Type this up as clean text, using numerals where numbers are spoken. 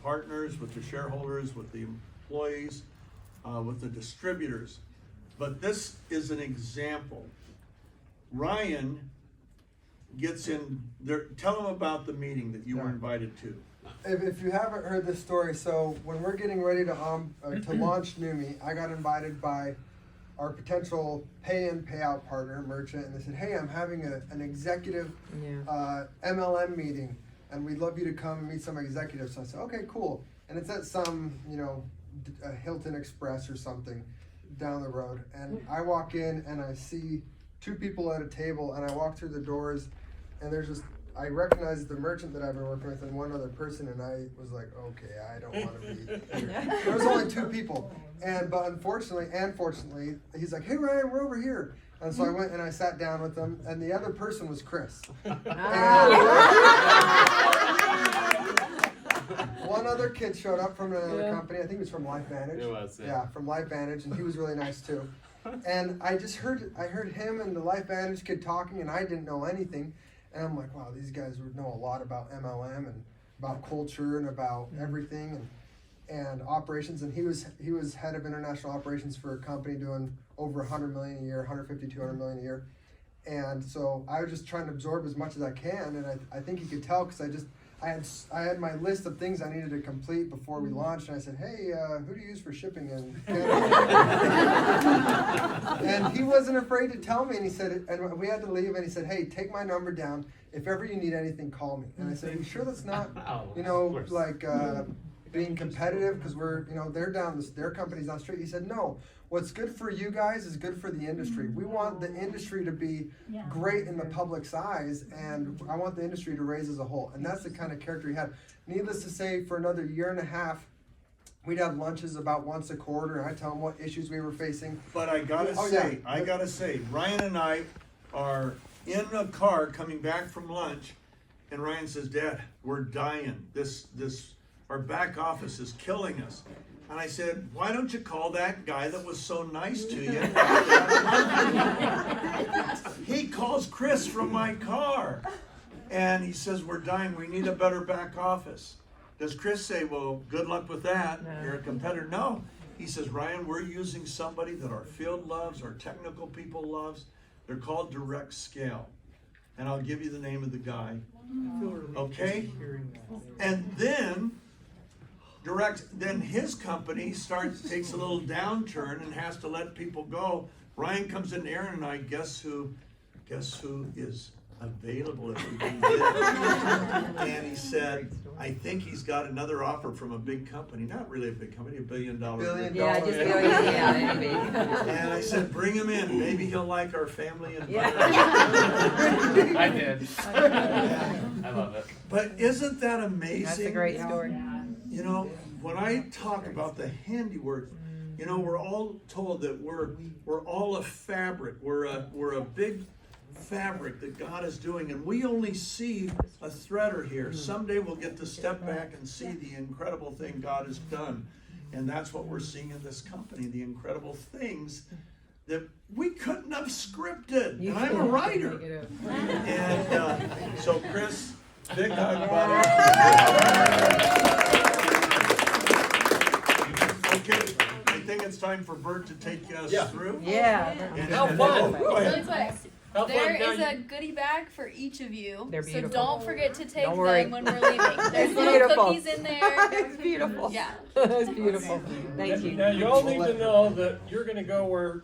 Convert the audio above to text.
partners, with the shareholders, with the employees, with the distributors. But this is an example. Ryan gets in there. Tell them about the meeting that you were invited to. If you haven't heard this story, so when we're getting ready to launch NUMMI, I got invited by our potential pay-in, pay-out partner, Merchant, and they said, hey, I'm having an executive MLM meeting, and we'd love you to come and meet some executives. So I said, okay, cool. And it's at some, a Hilton Express or something down the road. And I walk in and I see two people at a table, and I walk through the doors, and I recognize the merchant that I've been working with and one other person, and I was like, okay, I don't want to be here. There was only two people. But unfortunately and fortunately, he's like, hey Ryan, we're over here. And so I went and I sat down with them, and the other person was Chris. One other kid showed up from another company. I think it was from LifeVantage. It was, yeah, from LifeVantage, and he was really nice too. And I heard him and the LifeVantage kid talking, and I didn't know anything. And I'm like, wow, these guys would know a lot about MLM and about culture and about everything and operations. And he was head of international operations for a company doing over 100 million a year, 150, 200 million a year. And so I was just trying to absorb as much as I can. And I think he could tell, because I had my list of things I needed to complete before we launched, and I said, hey, who do you use for shipping in Canada? And he wasn't afraid to tell me, and he said, and we had to leave, and he said, hey, take my number down. If ever you need anything, call me. And I said, you sure that's not, being competitive, because we're, their company's down the street. He said, no, what's good for you guys is good for the industry. We want the industry to be great in the public's eyes, and I want the industry to raise as a whole. And that's the kind of character he had. Needless to say, for another year and a half, we'd have lunches about once a quarter, and I'd tell him what issues we were facing. But I gotta say, Ryan and I are in a car coming back from lunch, and Ryan says, Dad, we're dying. Our back office is killing us. And I said, why don't you call that guy that was so nice to you? He calls Chris from my car. And he says, we're dying. We need a better back office. Does Chris say, well, good luck with that. No. You're a competitor. No. He says, Ryan, we're using somebody that our field loves, our technical people loves. They're called Direct Scale. And I'll give you the name of the guy. Okay? And then his company takes a little downturn and has to let people go. Ryan comes in, Aaron and I, guess who is available if we can get it? And he said, I think he's got another offer from a big company, not really a big company, $1 billion. Yeah, just billion, yeah, maybe. And I said, bring him in. Maybe he'll like our family environment. I did. I love it. But isn't that amazing? That's a great story. When I talk about the handiwork, we're all told that we're all a fabric. We're a big fabric that God is doing, and we only see a threader here. Someday we'll get to step back and see the incredible thing God has done. And that's what we're seeing in this company, the incredible things that we couldn't have scripted. And I'm a writer. And so Chris, big hug, buddy. Okay, I think it's time for Bert to take us through. Yeah. How fun! Really quick. How There fun. is a goodie bag for each of you. They're so beautiful. don't forget to take Don't worry. them when we're leaving. There's It's little beautiful. cookies in there. It's beautiful. Yeah. It's beautiful. Thank you. Now you all need to know that you're going to go where